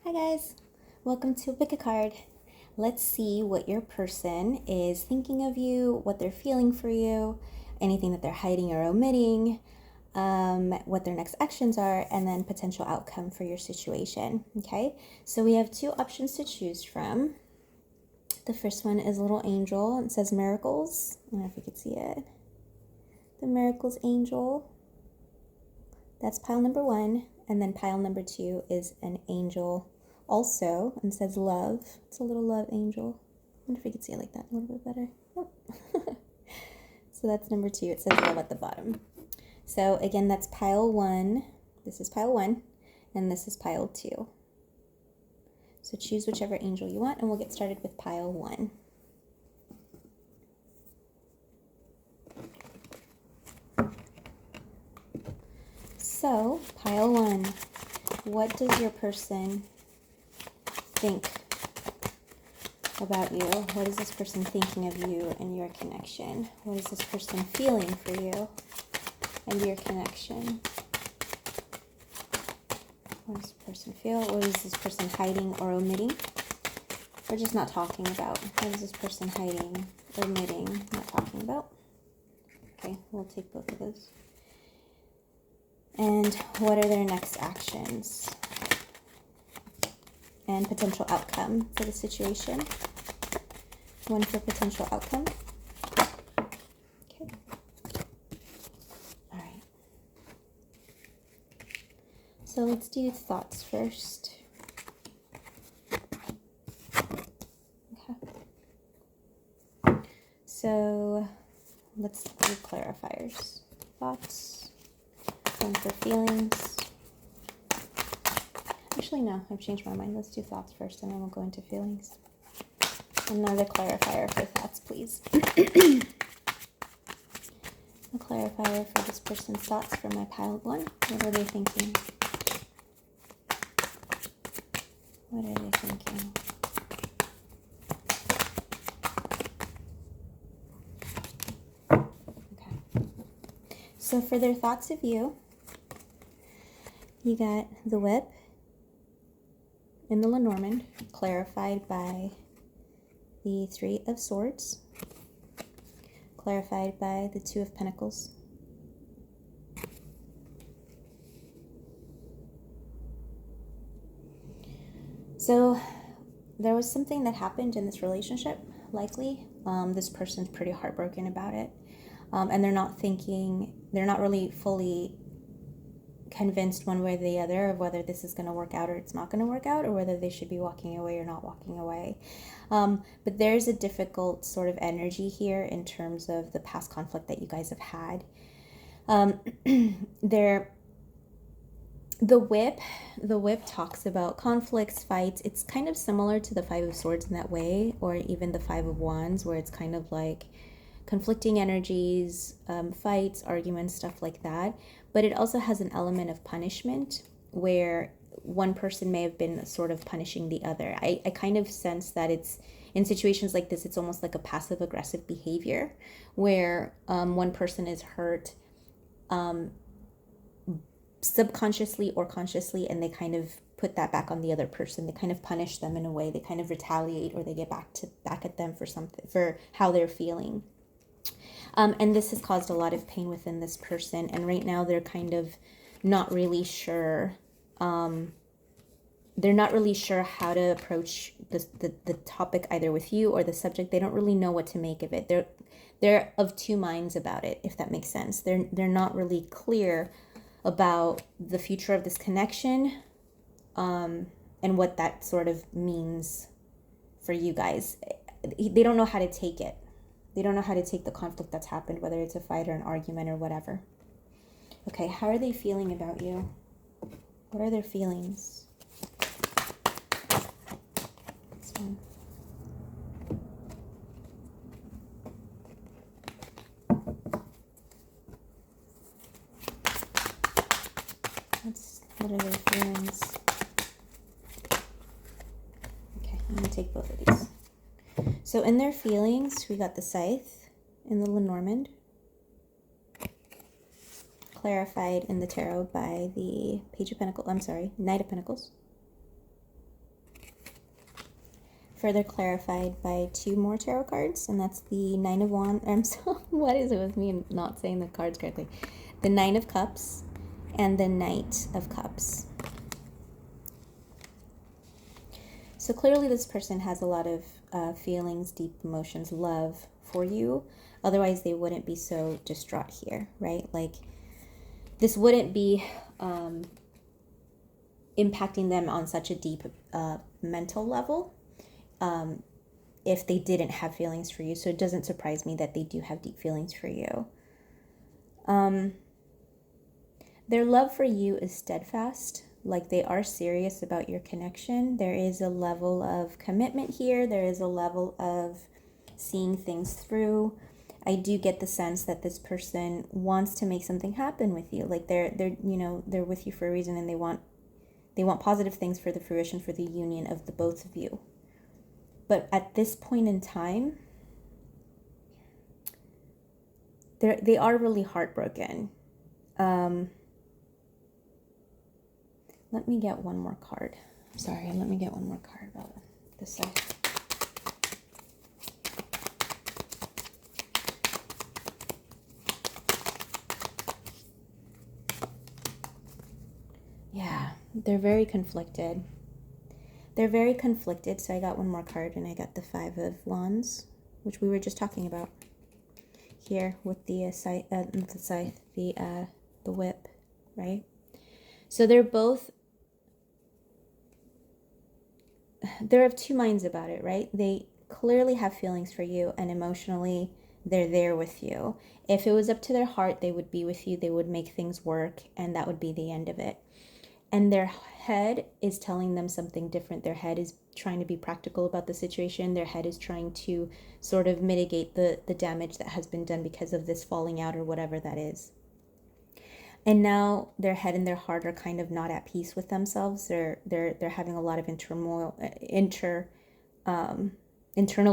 Hi guys, welcome to Pick a Card. Let's see what your person is thinking of you, what they're feeling for you, anything that they're hiding or omitting, what their next actions are, and then potential outcome for your situation. Okay, so we have two options to choose from. The first one is a little angel. It says miracles. I don't know if you can see it. The miracles angel. That's pile number one. And then pile number two is an angel also, and says love. It's a little love angel. I wonder if you can see it like that a little bit better. Nope. So that's number two. It says love at the bottom. So again, that's pile one. This is pile one, and this is pile two. So choose whichever angel you want, and we'll get started with pile one. So, pile one, what does your person think about you? What is this person thinking of you and your connection? What is this person feeling for you and your connection? What does this person feel? What is this person hiding or omitting? Or just not talking about? What is this person hiding, omitting, not talking about? Okay, we'll take both of those. And what are their next actions and potential outcome for the situation? One for potential outcome. Okay. All right. So let's do thoughts first. Okay. So let's do clarifiers. Thoughts. One for feelings. Actually, no, I've changed my mind. Let's do thoughts first, and then we'll go into feelings. Another clarifier for thoughts, please. A clarifier for this person's thoughts for my pile one. What are they thinking? What are they thinking? Okay. So for their thoughts of you, you got the whip in the Lenormand, clarified by the Three of Swords, clarified by the Two of Pentacles. So there was something that happened in this relationship, likely. This person's pretty heartbroken about it. And they're not really fully convinced one way or the other of whether this is going to work out or it's not going to work out, or whether they should be walking away or not walking away. But there's a difficult sort of energy here in terms of the past conflict that you guys have had. The whip talks about conflicts, fights. It's kind of similar to the Five of Swords in that way, or even the Five of Wands, where it's kind of like conflicting energies, fights, arguments, stuff like that. But it also has an element of punishment where one person may have been sort of punishing the other. I kind of sense that it's, in situations like this, it's almost like a passive-aggressive behavior where one person is hurt subconsciously or consciously, and they kind of put that back on the other person. They kind of punish them in a way. They kind of retaliate, or they get back at them for something, for how they're feeling. And this has caused a lot of pain within this person. And right now they're kind of not really sure. They're not really sure how to approach the topic, either with you or the subject. They don't really know what to make of it. They're of two minds about it, if that makes sense. They're not really clear about the future of this connection, and what that sort of means for you guys. They don't know how to take it. They don't know how to take the conflict that's happened, whether it's a fight or an argument or whatever. Okay, how are they feeling about you? What are their feelings? This one. What are their feelings? Okay, I'm going to take both of these. So in their feelings, we got the Scythe in the Lenormand, clarified in the tarot by the Knight of Pentacles. further clarified by 2 more tarot cards, and that's the Nine of Wands. I'm so, what is it with me not saying the cards correctly? The Nine of Cups and the Knight of Cups. So clearly this person has a lot of feelings, deep emotions, love for you. Otherwise they wouldn't be so distraught here, right? Like this wouldn't be impacting them on such a deep mental level if they didn't have feelings for you. So it doesn't surprise me that they do have deep feelings for you. Their love for you is steadfast. Like they are serious about your connection. There is a level of commitment here. There is a level of seeing things through. I do get the sense that this person wants to make something happen with you. Like they're they're with you for a reason, and they want positive things for the fruition, for the union of the both of you. But at this point in time, they are really heartbroken. Let me get one more card. Sorry, let me get one more card about this side. Yeah, they're very conflicted. They're very conflicted. So I got one more card, and I got the Five of Wands, which we were just talking about here with the scythe, the whip, right? So they're of 2 minds about it, right? They clearly have feelings for you, and emotionally they're there with you. If it was up to their heart, they would be with you. They would make things work, and that would be the end of it. And their head is telling them something different. Their head is trying to be practical about the situation. Their head is trying to sort of mitigate the damage that has been done because of this falling out or whatever that is. And now their head and their heart are kind of not at peace with themselves. They're having a lot of internal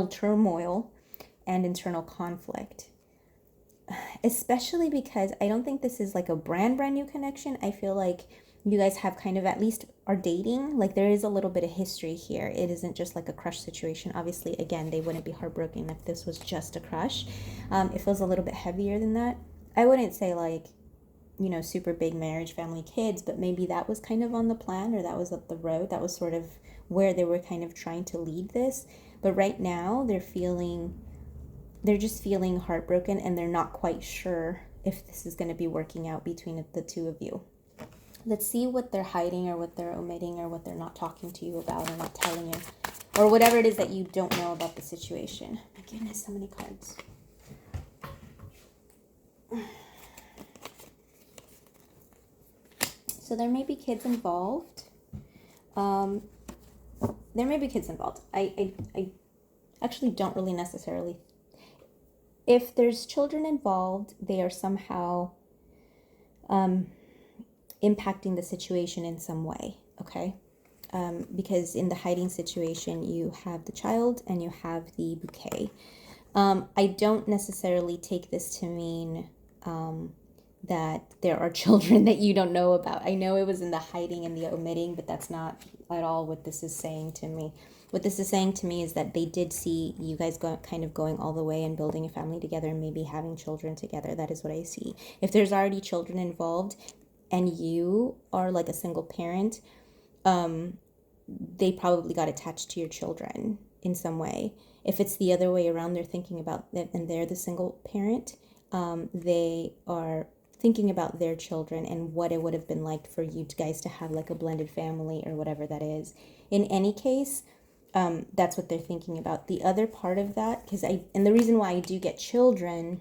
turmoil and internal conflict. Especially because I don't think this is like a brand new connection. I feel like you guys have kind of at least are dating. Like there is a little bit of history here. It isn't just like a crush situation. Obviously, again, they wouldn't be heartbroken if this was just a crush. It feels a little bit heavier than that. I wouldn't say like, super big marriage, family, kids, but maybe that was kind of on the plan, or that was up the road. That was sort of where they were kind of trying to lead this. But right now they're just feeling heartbroken, and they're not quite sure if this is going to be working out between the 2 of you. Let's see what they're hiding, or what they're omitting, or what they're not talking to you about, or not telling you, or whatever it is that you don't know about the situation. My goodness, so many cards. So there may be kids involved. There may be kids involved. I actually don't really necessarily. If there's children involved, they are somehow impacting the situation in some way, okay? Because in the hiding situation, you have the child and you have the bouquet. I don't necessarily take this to mean that there are children that you don't know about. I know it was in the hiding and the omitting, but that's not at all what this is saying to me. What this is saying to me is that they did see you guys going all the way and building a family together and maybe having children together. That is what I see. If there's already children involved and you are like a single parent, they probably got attached to your children in some way. If it's the other way around, they're thinking about them and they're the single parent, they are thinking about their children and what it would have been like for you guys to have like a blended family or whatever that is. In any case, that's what they're thinking about. The other part of that, and the reason why I do get children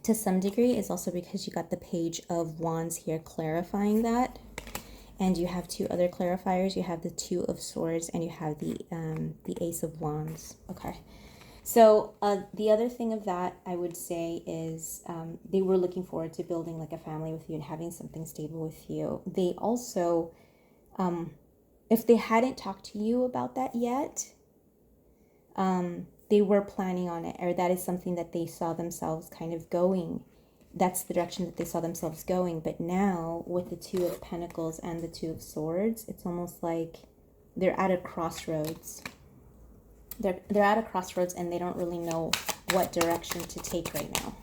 to some degree is also because you got the Page of Wands here clarifying that. And you have 2 other clarifiers. You have the 2 of Swords and you have the Ace of Wands. Okay. So the other thing of that I would say is they were looking forward to building like a family with you and having something stable with you. They also, if they hadn't talked to you about that yet, they were planning on it, or that is something that they saw themselves kind of going. That's the direction that they saw themselves going. But now with the 2 of Pentacles and the 2 of Swords, it's almost like they're at a crossroads. They're at a crossroads and they don't really know what direction to take right now.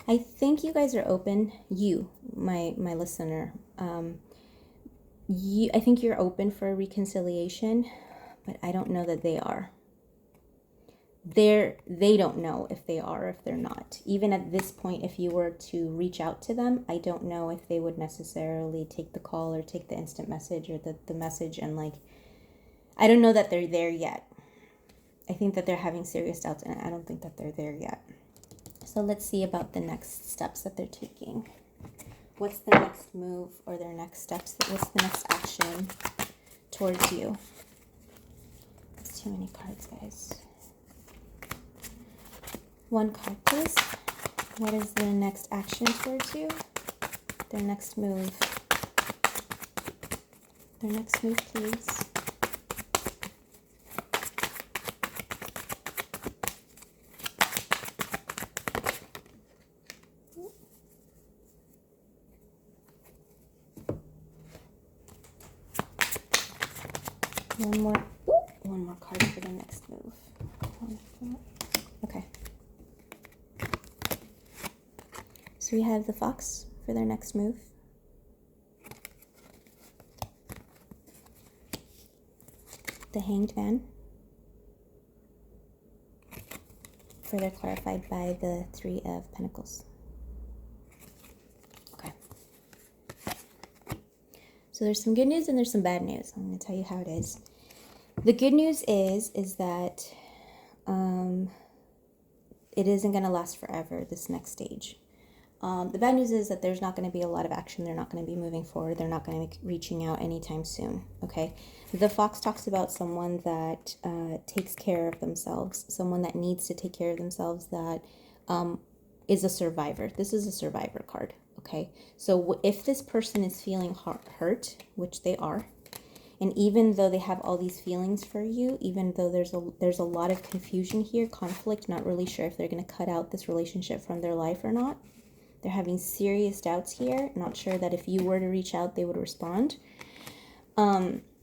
I think you guys are open. You, my listener, I think you're open for a reconciliation, but I don't know that they are. They don't know if they are or if they're not. Even at this point, if you were to reach out to them, I don't know if they would necessarily take the call or take the instant message or the message, and like, I don't know that they're there yet. I think that they're having serious doubts, and I don't think that they're there yet. So let's see about the next steps that they're taking. What's the next move or their next steps? What's the next action towards you? There's too many cards, guys. One card, please. What is their next action towards you? Their next move. Their next move, please. One more card for the next move. Okay. So we have the fox for their next move. The hanged man. Further clarified by the 3 of Pentacles. Okay. So there's some good news and there's some bad news. I'm going to tell you how it is. The good news is that it isn't going to last forever, this next stage. The bad news is that there's not going to be a lot of action. They're not going to be moving forward. They're not going to be reaching out anytime soon, okay? The fox talks about someone that takes care of themselves, someone that needs to take care of themselves, that is a survivor. This is a survivor card, okay? So if this person is feeling hurt, which they are, and even though they have all these feelings for you, even though there's a lot of confusion here, conflict, not really sure if they're going to cut out this relationship from their life or not. They're having serious doubts here, not sure that if you were to reach out, they would respond.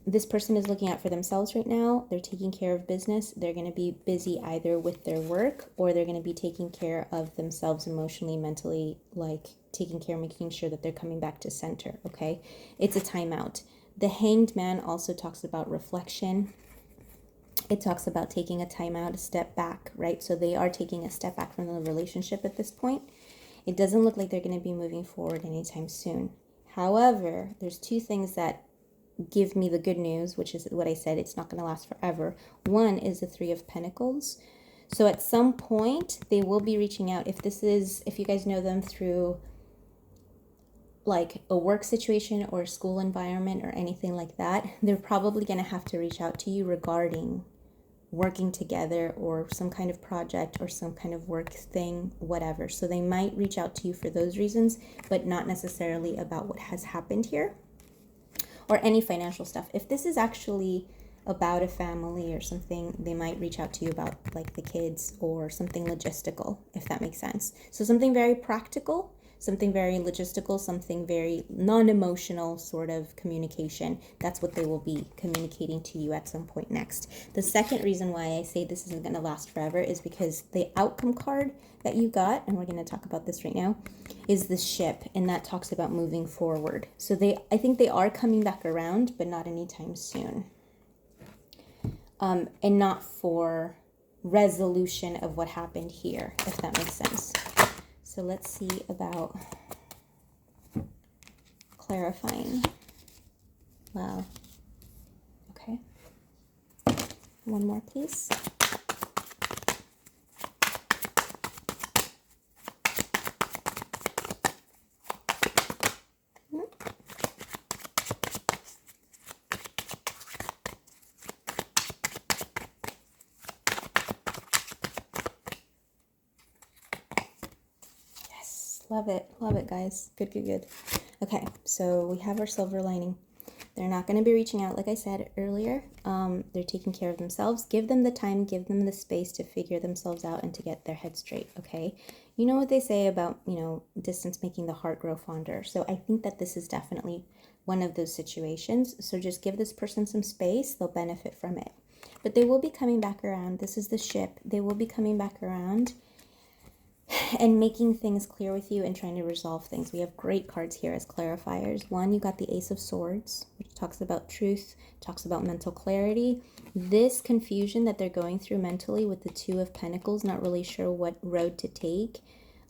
This person is looking out for themselves right now. They're taking care of business. They're going to be busy either with their work, or they're going to be taking care of themselves emotionally, mentally, like taking care, making sure that they're coming back to center, okay? It's a timeout. The hanged man also talks about reflection. It talks about taking a timeout, a step back, right? So they are taking a step back from the relationship at this point. It doesn't look like they're going to be moving forward anytime soon. However, there's 2 things that give me the good news, which is what I said, it's not going to last forever. One is the 3 of Pentacles. So at some point, they will be reaching out. If you guys know them through like a work situation or a school environment or anything like that, they're probably going to have to reach out to you regarding working together or some kind of project or some kind of work thing, whatever. So they might reach out to you for those reasons, but not necessarily about what has happened here or any financial stuff. If this is actually about a family or something, they might reach out to you about like the kids or something logistical, if that makes sense. So something very practical, something very logistical, something very non-emotional sort of communication. That's what they will be communicating to you at some point next. The second reason why I say this isn't going to last forever is because the outcome card that you got, and we're going to talk about this right now, is the ship, and that talks about moving forward. So I think they are coming back around, but not anytime soon. And not for resolution of what happened here, if that makes sense. So let's see about clarifying. Wow. Okay. One more, please. Love it, guys. Good. Okay, so we have our silver lining. They're not going to be reaching out, like I said earlier. They're taking care of themselves. Give them the time, give them the space to figure themselves out and to get their head straight, okay? You know what they say about, distance making the heart grow fonder. So I think that this is definitely one of those situations. So just give this person some space. They'll benefit from it. But they will be coming back around. This is the ship. They will be coming back around and making things clear with you and trying to resolve things. We have great cards here as clarifiers. One, you got the Ace of Swords, which talks about truth, talks about mental clarity. This confusion that they're going through mentally with the Two of Pentacles, not really sure what road to take,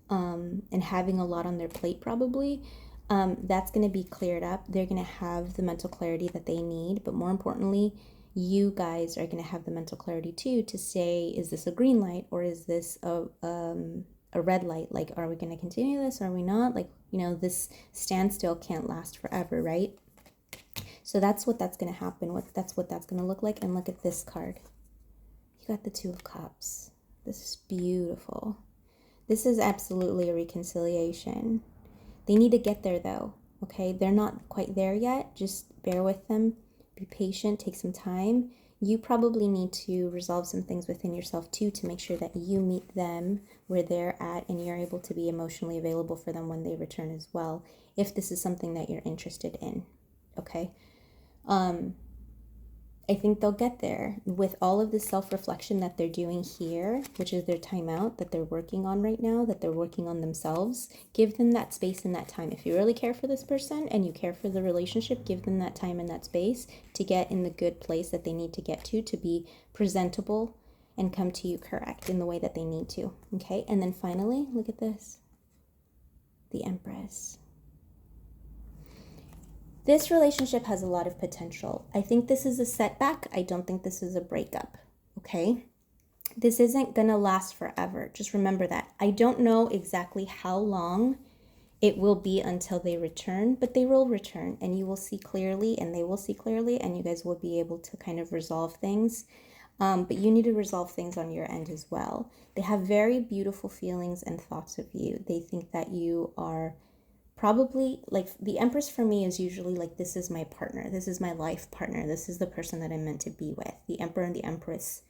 and having a lot on their plate probably, that's going to be cleared up. They're going to have the mental clarity that they need, but more importantly, you guys are going to have the mental clarity too to say, is this a green light or is this a red light? Like, are we going to continue this? Are we not? Like, this standstill can't last forever, right? So that's what that's going to happen. That's what that's going to look like. And look at this card. You got the Two of Cups. This is beautiful. This is absolutely a reconciliation. They need to get there though, okay? They're not quite there yet. Just bear with them. Be patient. Take some time. You probably need to resolve some things within yourself too to make sure that you meet them where they're at and you're able to be emotionally available for them when they return as well, if this is something that you're interested in, okay? I think they'll get there with all of the self-reflection that they're doing here, which is their timeout that they're working on right now, that they're working on themselves. Give them that space and that time. If you really care for this person and you care for the relationship, give them that time and that space to get in the good place that they need to get to be presentable and come to you correct in the way that they need to, okay? And then finally, look at this. The Empress. This relationship has a lot of potential. I think this is a setback. I don't think this is a breakup, okay? This isn't going to last forever. Just remember that. I don't know exactly how long it will be until they return, but they will return and you will see clearly and they will see clearly and you guys will be able to kind of resolve things. But you need to resolve things on your end as well. They have very beautiful feelings and thoughts of you. They think that you are probably, like, the Empress for me is usually like, this is my partner. This is my life partner. This is the person that I'm meant to be with. The Emperor and the Empress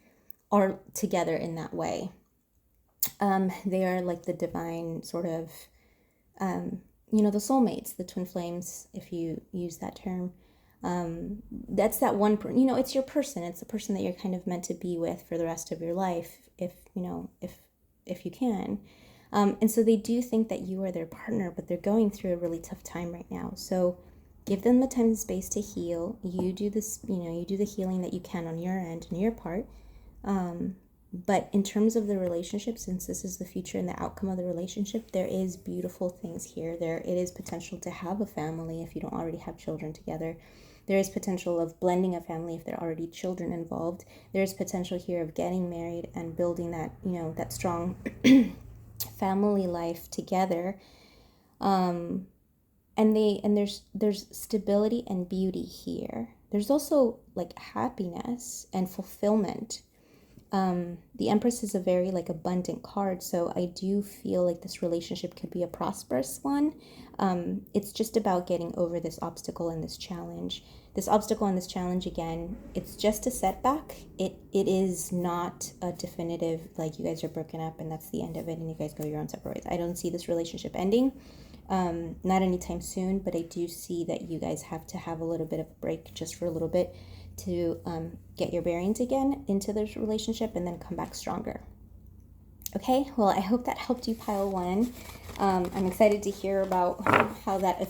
are together in that way. They are like the divine sort of, the soulmates, the twin flames, if you use that term. That's that one, it's your person. It's the person that you're kind of meant to be with for the rest of your life, if you can. And so they do think that you are their partner, but they're going through a really tough time right now. So give them the time and space to heal. You do this, you do the healing that you can on your end and your part. But in terms of the relationship, since this is the future and the outcome of the relationship, there is beautiful things here. It is potential to have a family if you don't already have children together. There is potential of blending a family if there are already children involved. There is potential here of getting married and building that, that strong family life together. And there's stability and beauty here. There's also like happiness and fulfillment. The Empress is a very abundant card, so I do feel like this relationship could be a prosperous one. It's just about getting over this obstacle and this challenge. This obstacle and this challenge, again, it's just a setback. It is not a definitive, you guys are broken up and that's the end of it and you guys go your own separate ways. I don't see this relationship ending, not anytime soon, but I do see that you guys have to have a little bit of a break just for a little bit to get your bearings again into this relationship and then come back stronger. Okay, well, I hope that helped you, pile one. I'm excited to hear about how that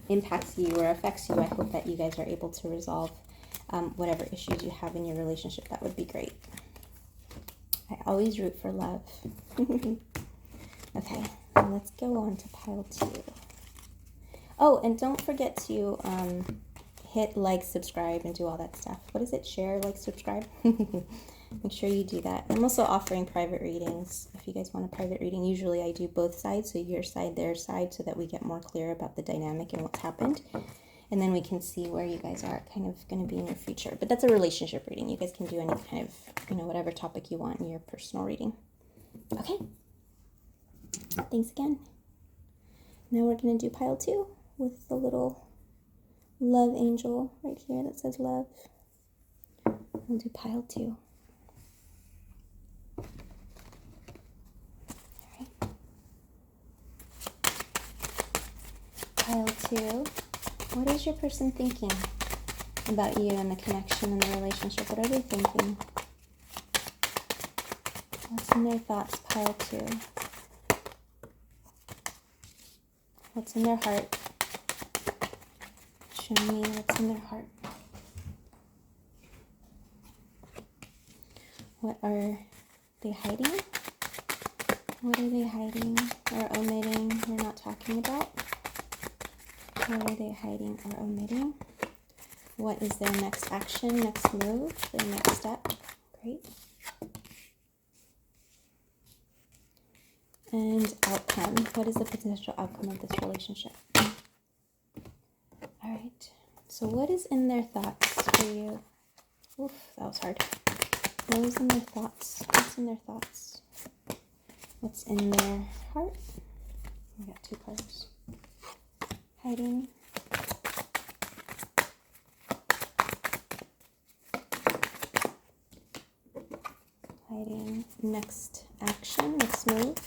impacts you or affects you. I hope that you guys are able to resolve whatever issues you have in your relationship. That would be great. I always root for love. Okay, let's go on to pile two. Oh, and don't forget to hit like, subscribe, and do all that stuff. What is it? Share, like, subscribe? Make sure you do that. I'm also offering private readings. If you guys want a private reading, usually I do both sides, so your side, their side, so that we get more clear about the dynamic and what's happened. And then we can see where you guys are kind of going to be in your future. But that's a relationship reading. You guys can do any kind of, whatever topic you want in your personal reading. Okay. Thanks again. Now we're going to do pile two with the little love angel right here that says love. We'll do pile 2. Pile 2. What is your person thinking about you and the connection and the relationship? What are they thinking? What's in their thoughts? Pile 2. What's in their heart? Show me what's in their heart. What are they hiding? What are they hiding or omitting or not talking about? What are they hiding or omitting? What is their next action, next move, their next step? Great. And outcome. What is the potential outcome of this relationship? All right. So what is in their thoughts for you? Oof, that was hard. What is in their thoughts? What's in their thoughts? What's in their heart? We got 2 cards. Hiding. Hiding. Next action, next move.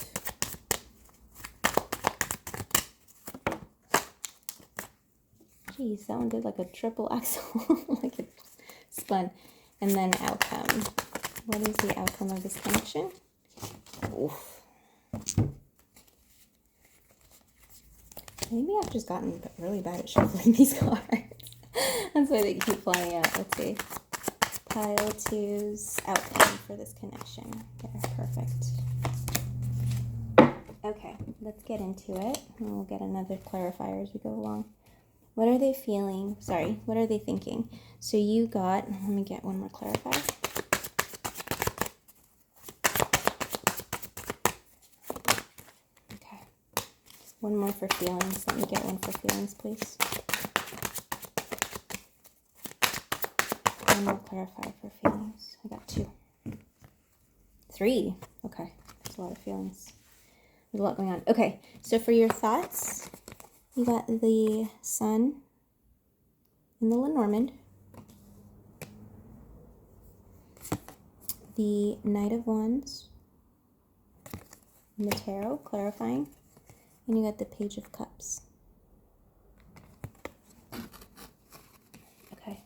Geez, that one did like a triple axle. Like it spun. And then outcome. What is the outcome of this connection? Oof. Maybe I've just gotten really bad at shuffling these cards. That's why they keep flying out. Let's see. Pile 2's outcome for this connection. There, perfect. Okay, let's get into it. And we'll get another clarifier as we go along. What are they feeling? Sorry, what are they thinking? So you got, let me get one more clarifier. Okay. One more for feelings. Let me get one for feelings, please. One more clarifier for feelings. I got 2. 3. Okay, that's a lot of feelings. There's a lot going on. Okay, so for your thoughts, you got the sun in the Lenormand, the Knight of Wands in the Tarot, clarifying, and you got the Page of Cups. Okay,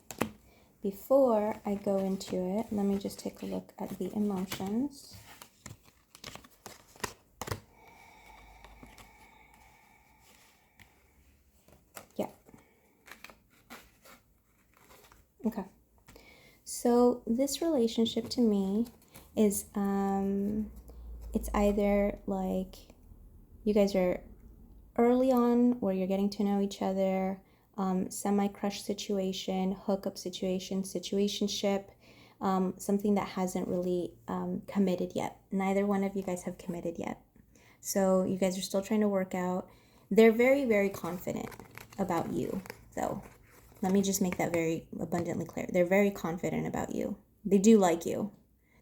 before I go into it, let me just take a look at the emotions. Okay, so this relationship to me is, it's either like you guys are early on where you're getting to know each other, semi-crush situation, hookup situation, situationship, something that hasn't really committed yet. Neither one of you guys have committed yet. So you guys are still trying to work out. They're very, very confident about you, though. Let me just make that very abundantly clear. They're very confident about you. They do like you.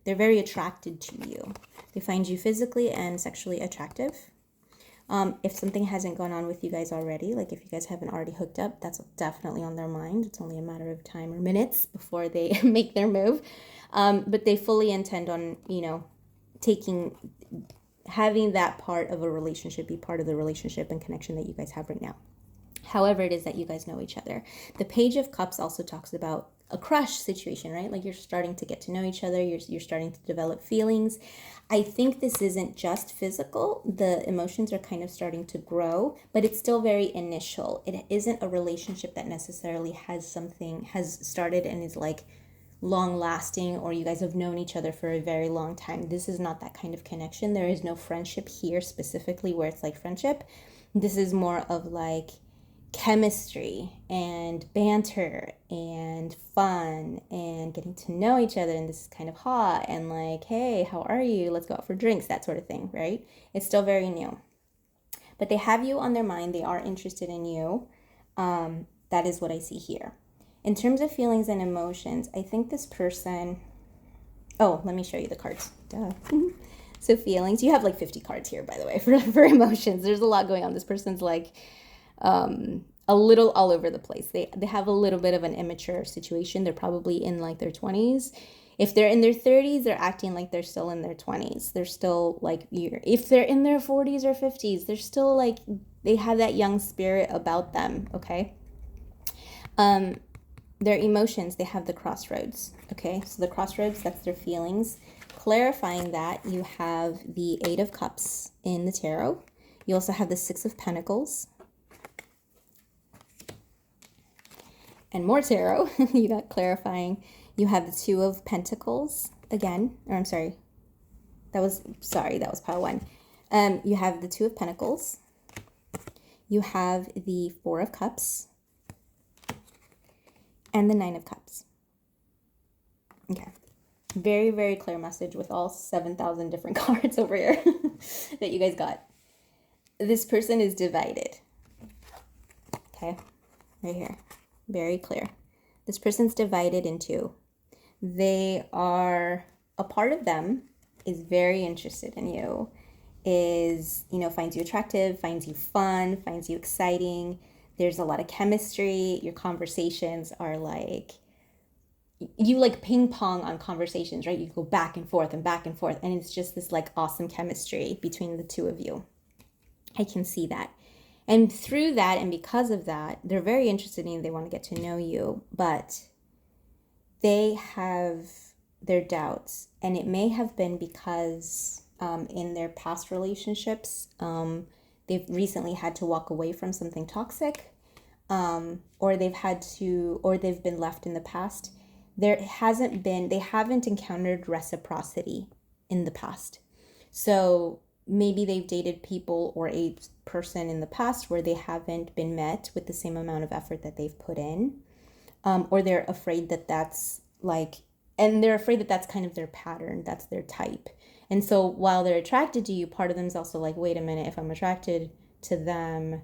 They're very attracted to you. They find you physically and sexually attractive. If something hasn't gone on with you guys already, like if you guys haven't already hooked up, that's definitely on their mind. It's only a matter of time or minutes before they make their move. But they fully intend on, having that part of a relationship be part of the relationship and connection that you guys have right now. However it is that you guys know each other. The Page of Cups also talks about a crush situation, right? Like you're starting to get to know each other. You're starting to develop feelings. I think this isn't just physical. The emotions are kind of starting to grow, but it's still very initial. It isn't a relationship that necessarily has started and is like long lasting, or you guys have known each other for a very long time. This is not that kind of connection. There is no friendship here specifically where it's like friendship. This is more of like chemistry and banter and fun and getting to know each other, and this is kind of hot and like, hey, how are you, let's go out for drinks, that sort of thing, right? It's still very new, but they have you on their mind. They are interested in you. That is what I see here. In terms of feelings and emotions, I think this person, let me show you the cards. Duh. So feelings, you have like 50 cards here, by the way, for emotions. There's a lot going on. This person's like a little all over the place. They have a little bit of an immature situation. They're probably in like their 20s. If they're in their 30s, they're acting like they're still in their 20s. They're still like, if they're in their 40s or 50s, they're still like, they have that young spirit about them, okay? Their emotions, they have the crossroads, okay? So the crossroads, that's their feelings. Clarifying that, you have the Eight of Cups in the tarot. You also have the Six of Pentacles. And more tarot, you got clarifying. You have the Two of Pentacles again, or I'm sorry, that was pile one. You have the Two of Pentacles. You have the Four of Cups and the Nine of Cups. Okay. Very, very clear message with all 7,000 different cards over here that you guys got. This person is divided. Okay. Right here. Very clear. This person's divided in two. They are, a part of them is very interested in you, is, you know, finds you attractive, finds you fun, finds you exciting. There's a lot of chemistry. Your conversations are like, you like ping pong on conversations, right? You go back and forth and back and forth. And it's just this like awesome chemistry between the two of you. I can see that. And through that, and because of that, they're very interested in you. They want to get to know you, but they have their doubts. And it may have been because in their past relationships, they've recently had to walk away from something toxic, or they've been left in the past. They haven't encountered reciprocity in the past. So maybe they've dated people or a person in the past where they haven't been met with the same amount of effort that they've put in, or they're afraid that that's kind of their pattern, that's their type. And so while they're attracted to you, part of them is also like, wait a minute, if I'm attracted to them,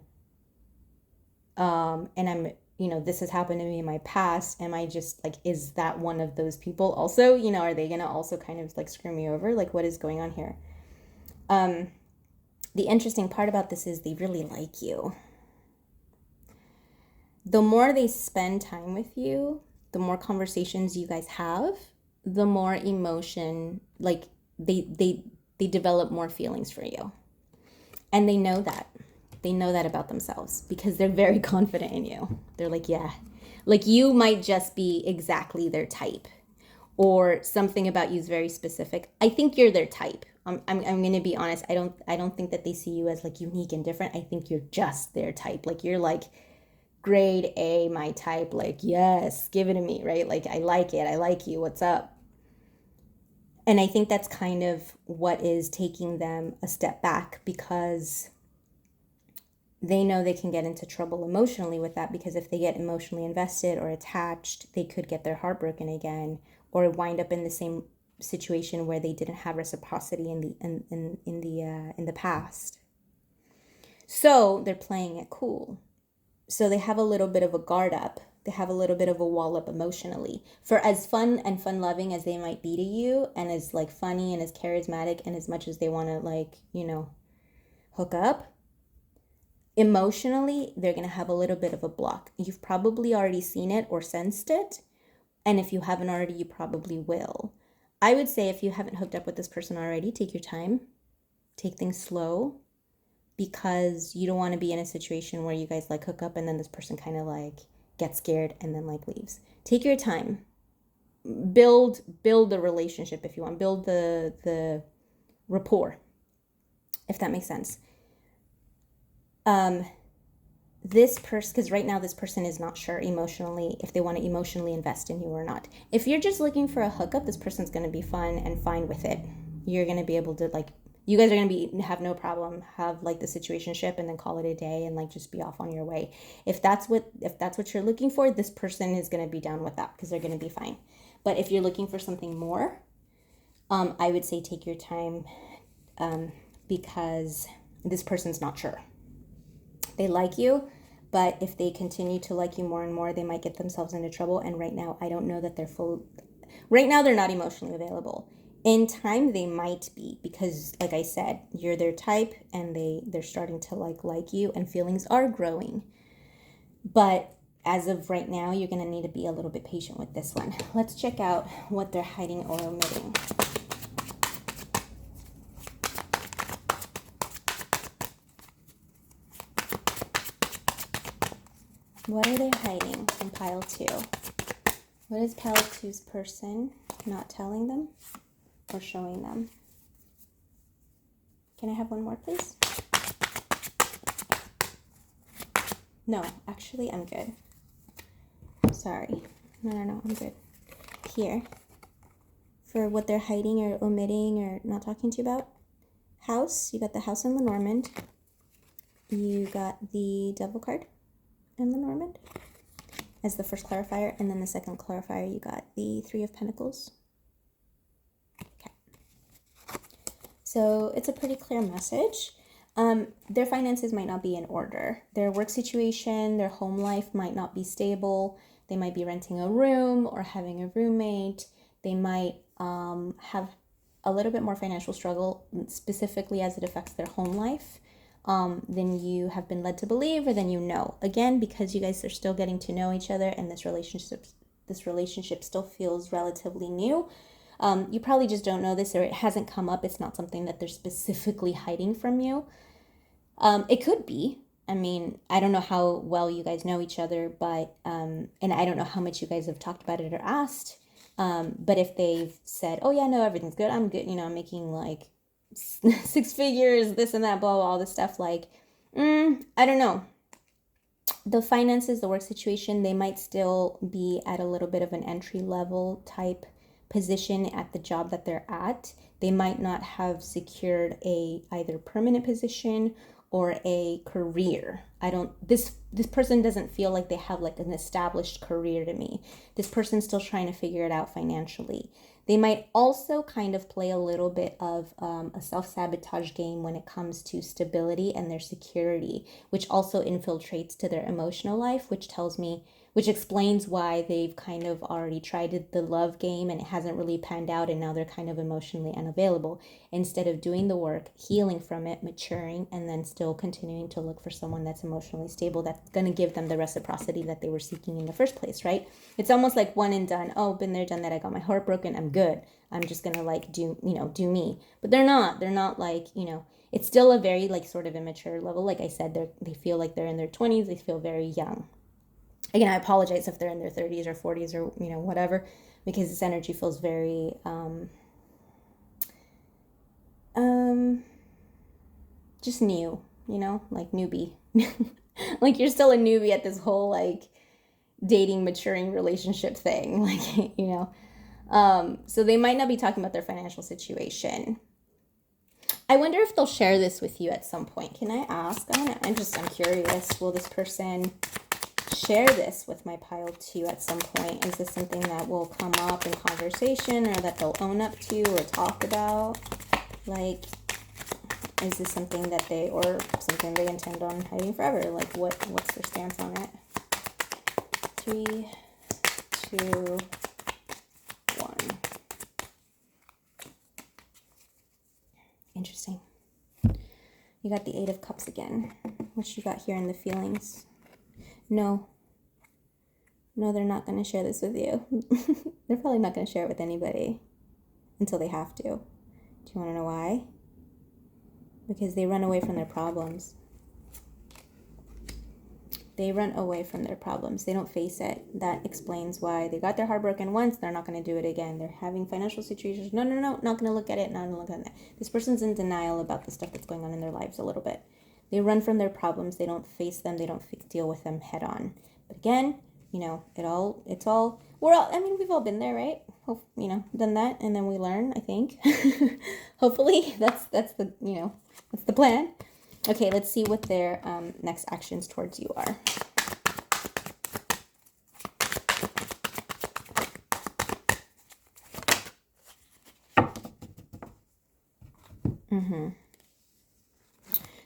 and I'm, you know, this has happened to me in my past, am I just like, is that one of those people also, you know, are they gonna also kind of like screw me over? Like, what is going on here? The interesting part about this is they really like you. The more they spend time with you, the more conversations you guys have, the more emotion, like they develop more feelings for you. And they know that. They know that about themselves because they're very confident in you. They're like, yeah, like you might just be exactly their type, or something about you is very specific. I think you're their type. I'm going to be honest. I don't think that they see you as like unique and different. I think you're just their type. Like you're like grade A, my type. Like, yes, give it to me, right? Like, I like it. I like you. What's up? And I think that's kind of what is taking them a step back, because they know they can get into trouble emotionally with that, because if they get emotionally invested or attached, they could get their heart broken again, or wind up in the same situation where they didn't have reciprocity in the past. So they're playing it cool. So they have a little bit of a guard up. They have a little bit of a wall up emotionally. For as fun and fun-loving as they might be to you, and as like funny and as charismatic, and as much as they want to like, you know, hook up, emotionally, they're going to have a little bit of a block. You've probably already seen it or sensed it. And if you haven't already, you probably will. I would say if you haven't hooked up with this person already, take your time, take things slow, because you don't want to be in a situation where you guys like hook up and then this person kind of like gets scared and then like leaves. Take your time. Build the relationship if you want. Build the rapport, if that makes sense. This person, because right now this person is not sure emotionally if they want to emotionally invest in you or not. If you're just looking for a hookup, this person's going to be fun and fine with it. You're going to be able to like, you guys are going to have no problem, have like the situationship and then call it a day and like just be off on your way. If that's what you're looking for, this person is going to be down with that because they're going to be fine. But if you're looking for something more, I would say take your time, because this person's not sure. They like you, but if they continue to like you more and more, they might get themselves into trouble. And right now, I don't know that they're full. Right now, they're not emotionally available. In time, they might be, because like I said, you're their type and they're starting to like you, and feelings are growing. But as of right now, you're going to need to be a little bit patient with this one. Let's check out what they're hiding or omitting. What are they hiding from pile 2? What is pile 2's person not telling them or showing them? Can I have one more, please? No, actually, I'm good. Sorry. No, I'm good. Here, for what they're hiding or omitting or not talking to you about. House, you got the house in Lenormand. You got the devil card in Lenormand as the first clarifier, and then the second clarifier, you got the 3 of Pentacles. Okay. So it's a pretty clear message. Their finances might not be in order. Their work situation, their home life might not be stable. They might be renting a room or having a roommate. They might have a little bit more financial struggle, specifically as it affects their home life, than you have been led to believe or than you know. Again, because you guys are still getting to know each other and this relationship still feels relatively new. You probably just don't know this, or it hasn't come up. It's not something that they're specifically hiding from you. It could be. I mean, I don't know how well you guys know each other, but, and I don't know how much you guys have talked about it or asked. But if they've said, oh yeah, no, everything's good, I'm good, I'm making like 6 figures, this and that, blah, blah, all this stuff, like, I don't know. The finances, the work situation, they might still be at a little bit of an entry level type position at the job that they're at. They might not have secured a either permanent position or a career. This person doesn't feel like they have like an established career to me. This person's still trying to figure it out financially. They might also kind of play a little bit of a self-sabotage game when it comes to stability and their security, which also infiltrates to their emotional life, which explains why they've kind of already tried the love game and it hasn't really panned out, and now they're kind of emotionally unavailable. Instead of doing the work, healing from it, maturing, and then still continuing to look for someone that's emotionally stable, that's going to give them the reciprocity that they were seeking in the first place, right? It's almost like one and done. Oh, been there, done that. I got my heart broken. I'm good. I'm just going to like do me. But they're not like, it's still a very like sort of immature level. Like I said, they feel like they're in their 20s. They feel very young. Again, I apologize if they're in their 30s or 40s or, whatever, because this energy feels very, just new, like newbie. Like you're still a newbie at this whole, like, dating, maturing relationship thing, like, so they might not be talking about their financial situation. I wonder if they'll share this with you at some point. Can I ask? I'm curious. Will this person share this with my pile 2 at some point? Is this something that will come up in conversation or that they'll own up to or talk about? Like, is this something that they intend on hiding forever? Like, what's their stance on it? 3, 2, 1. Interesting. You got the 8 of Cups again. What you got here in the feelings? No, they're not going to share this with you. They're probably not going to share it with anybody until they have to. Do you want to know why? Because they run away from their problems. They run away from their problems. They don't face it. That explains why they got their heart broken once. They're not going to do it again. They're having financial situations. No, not going to look at it. Not going to look at that. This person's in denial about the stuff that's going on in their lives a little bit. They run from their problems. They don't face them. They don't deal with them head on. But again, we've all been there, right? Done that, and then we learn, I think. Hopefully, that's the plan. Okay, let's see what their next actions towards you are.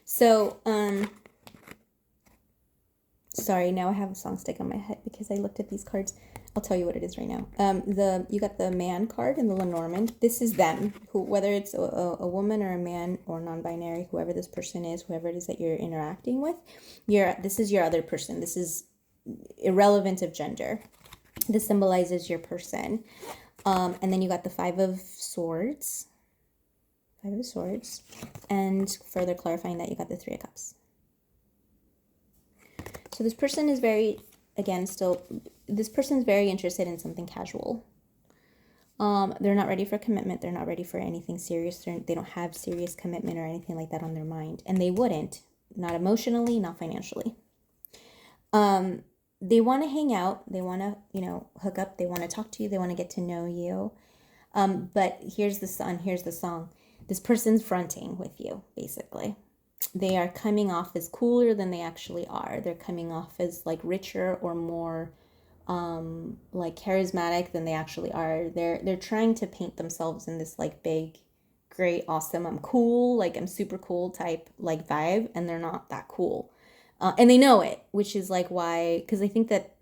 So, sorry, now I have a song stuck on my head because I looked at these cards. I'll tell you what it is right now. You got the man card and the Lenormand. This is them, whether it's a woman or a man or non-binary, whoever this person is, whoever it is that you're interacting with. This is your other person. This is irrelevant of gender. This symbolizes your person. And then you got the Five of Swords. Five of Swords. And further clarifying that, you got the Three of Cups. So this person is very, again, this person is very interested in something casual. They're not ready for commitment. They're not ready for anything serious. They don't have serious commitment or anything like that on their mind. And they wouldn't. Not emotionally, not financially. They want to hang out. They want to, hook up. They want to talk to you. They want to get to know you. But here's the song. This person's fronting with you, basically. They are coming off as cooler than they actually are. They're coming off as like richer or more like charismatic than they actually are. They're trying to paint themselves in this like big, great, awesome, I'm cool, like I'm super cool type like vibe, and they're not that cool. And they know it, which is like why, because I think that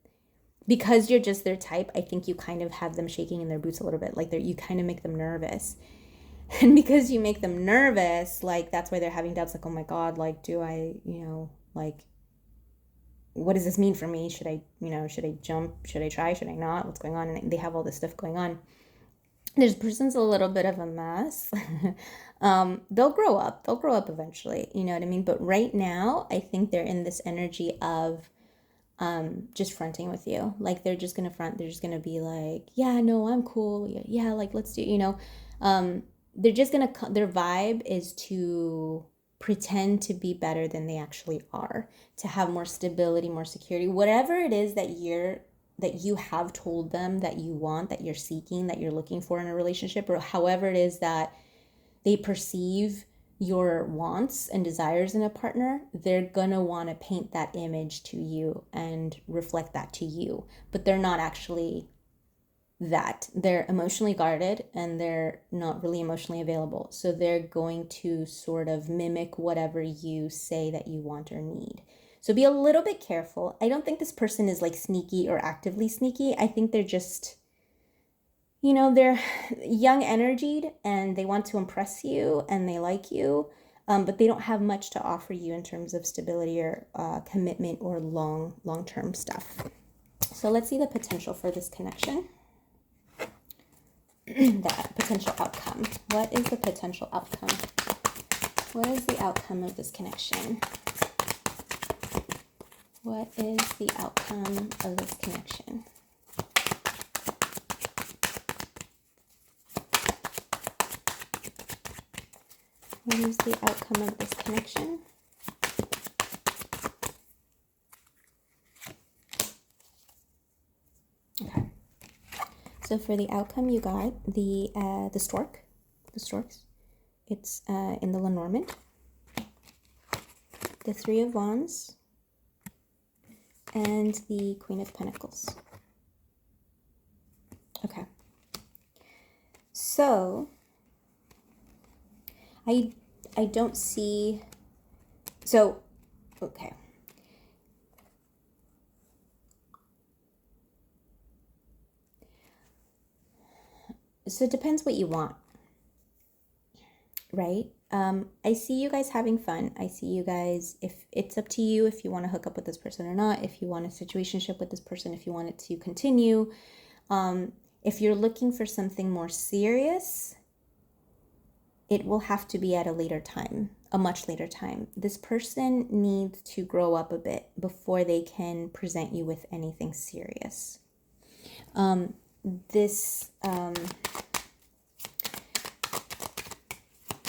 because you're just their type, I think you kind of have them shaking in their boots a little bit. Like you kind of make them nervous. And because you make them nervous, like that's why they're having doubts, like, oh my God, like, do I, like, what does this mean for me? Should I jump? Should I try? Should I not? What's going on? And they have all this stuff going on. This person's a little bit of a mess. They'll grow up. They'll grow up eventually. You know what I mean? But right now, I think they're in this energy of just fronting with you. Like they're just going to front. They're just going to be like, yeah, no, I'm cool. Yeah, like let's do, they're just going to, their vibe is to pretend to be better than they actually are, to have more stability, more security, whatever it is that you have told them that you want, that you're seeking, that you're looking for in a relationship, or however it is that they perceive your wants and desires in a partner, they're gonna want to paint that image to you and reflect that to you. But they're not actually that. They're emotionally guarded and they're not really emotionally available. So they're going to sort of mimic whatever you say that you want or need. So be a little bit careful. I don't think this person is like sneaky or actively sneaky. I think they're just, they're young energied and they want to impress you and they like you, but they don't have much to offer you in terms of stability or commitment or long-term stuff. So let's see the potential for this connection. That potential outcome. What is the potential outcome? What is the outcome of this connection? What is the outcome of this connection? What is the outcome of this connection? Okay. So for the outcome, you got the storks. It's in the Lenormand. The Three of Wands. And the Queen of Pentacles. Okay. So I don't see, so, okay. So it depends what you want, right? I see you guys having fun. I see you guys, if it's up to you, if you want to hook up with this person or not, if you want a situationship with this person, if you want it to continue. If you're looking for something more serious, it will have to be at a later time, a much later time. This person needs to grow up a bit before they can present you with anything serious.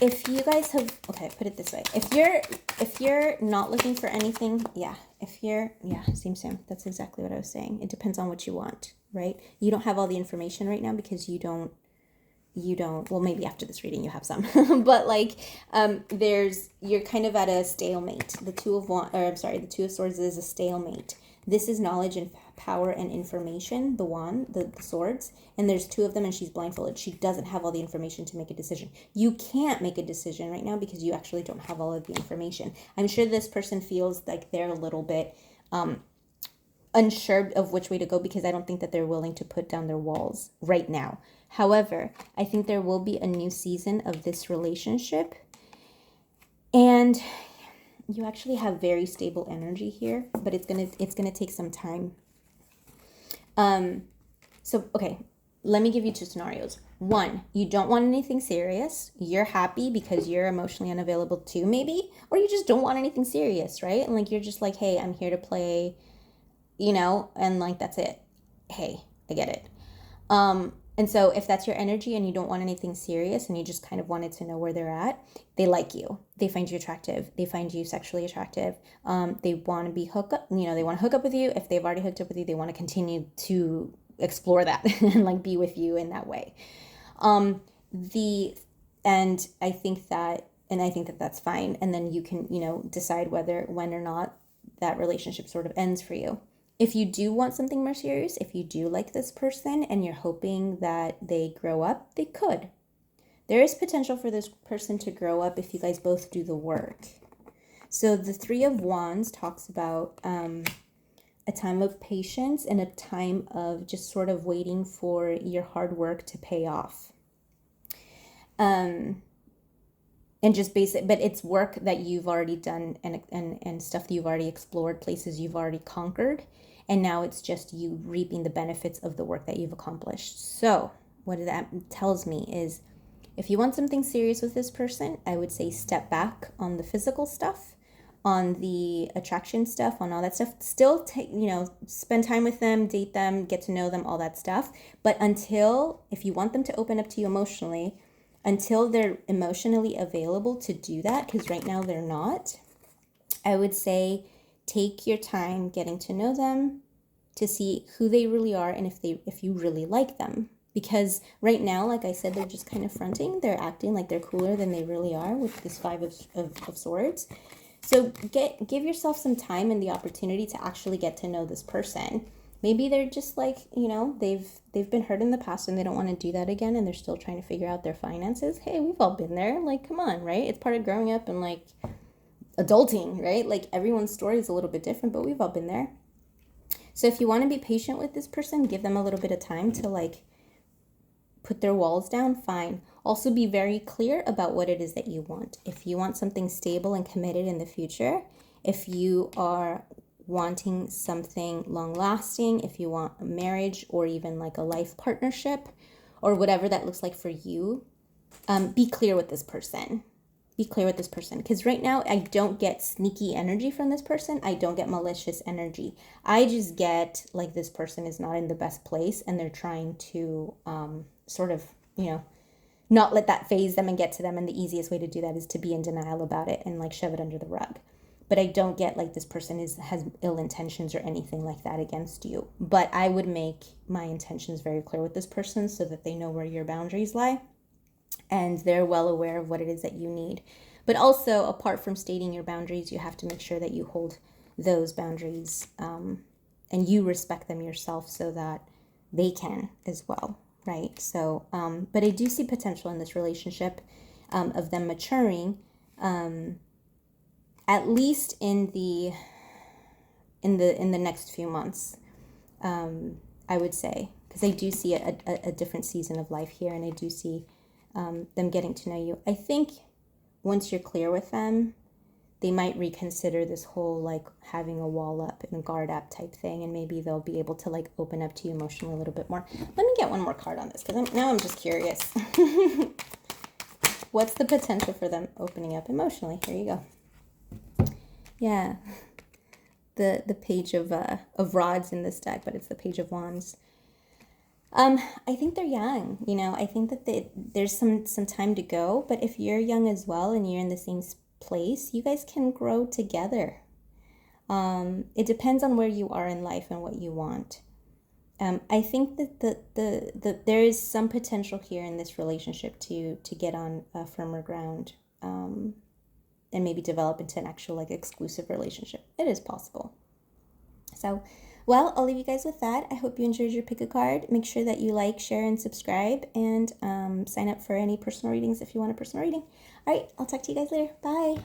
If you guys have, okay, put it this way. If you're not looking for anything, same. That's exactly what I was saying. It depends on what you want, right? You don't have all the information right now because you don't, well, maybe after this reading you have some, but like, you're kind of at a stalemate. The Two of Swords is a stalemate. This is knowledge and power and information, the swords, and there's two of them and she's blindfolded. She doesn't have all the information to make a decision. You can't make a decision right now because you actually don't have all of the information. I'm sure this person feels like they're a little bit unsure of which way to go because I don't think that they're willing to put down their walls right now. However, I think there will be a new season of this relationship. And you actually have very stable energy here, but it's gonna take some time. So, okay, let me give you two scenarios. One, you don't want anything serious. You're happy because you're emotionally unavailable too, maybe, or you just don't want anything serious, right? And like, you're just like, hey, I'm here to play, you know, and like, that's it. Hey, I get it. And so if that's your energy and you don't want anything serious and you just kind of wanted to know where they're at, they like you. They find you attractive. They find you sexually attractive. They want to be hooked up, you know, they want to hook up with you. If they've already hooked up with you, they want to continue to explore that and like be with you in that way. And I think that that's fine. And then you can, you know, decide when or not that relationship sort of ends for you. If you do want something more serious, if you do like this person and you're hoping that they grow up, they could. There is potential for this person to grow up if you guys both do the work. So the Three of Wands talks about a time of patience and a time of just sort of waiting for your hard work to pay off. And just basic, but it's work that you've already done and stuff that you've already explored, places you've already conquered. And now it's just you reaping the benefits of the work that you've accomplished. So what that tells me is if you want something serious with this person, I would say step back on the physical stuff, on the attraction stuff, on all that stuff. Still take, you know, spend time with them, date them, get to know them, all that stuff. But if you want them to open up to you emotionally, until they're emotionally available to do that, because right now they're not, I would say take your time getting to know them to see who they really are and if you really like them. Because right now, like I said, they're just kind of fronting. They're acting like they're cooler than they really are with this Five of Swords. So give yourself some time and the opportunity to actually get to know this person. Maybe they're just like, you know, they've been hurt in the past and they don't want to do that again and they're still trying to figure out their finances. Hey, we've all been there. Like, come on, right? It's part of growing up and like adulting, right? Like everyone's story is a little bit different, but we've all been there. So if you want to be patient with this person, give them a little bit of time to like put their walls down, fine. Also be very clear about what it is that you want. If you want something stable and committed in the future, if you are wanting something long lasting, if you want a marriage or even like a life partnership or whatever that looks like for you, be clear with this person. Be clear with this person, because right now I don't get sneaky energy from this person. I don't get malicious energy. I just get like this person is not in the best place and they're trying to sort of, you know, not let that phase them and get to them. And the easiest way to do that is to be in denial about it and like shove it under the rug. But I don't get like this person has ill intentions or anything like that against you. But I would make my intentions very clear with this person so that they know where your boundaries lie and they're well aware of what it is that you need. But also, apart from stating your boundaries, you have to make sure that you hold those boundaries and you respect them yourself so that they can as well, right? So, but I do see potential in this relationship of them maturing, at least in the next few months, I would say, because I do see a different season of life here, and I do see them getting to know you. I think once you're clear with them, they might reconsider this whole like having a wall up and guard up type thing, and maybe they'll be able to like open up to you emotionally a little bit more. Let me get one more card on this because I'm just curious. What's the potential for them opening up emotionally? Here you go. Yeah, the page of rods in this deck, but it's the Page of Wands. I think they're young, you know. I think that there's some time to go, but if you're young as well and you're in the same place, you guys can grow together. It depends on where you are in life and what you want. I think that there is some potential here in this relationship to get on a firmer ground, and maybe develop into an actual like exclusive relationship. It is possible. So, well, I'll leave you guys with that. I hope you enjoyed your pick a card. Make sure that you like, share, and subscribe, and sign up for any personal readings if you want a personal reading. All right, I'll talk to you guys later. Bye.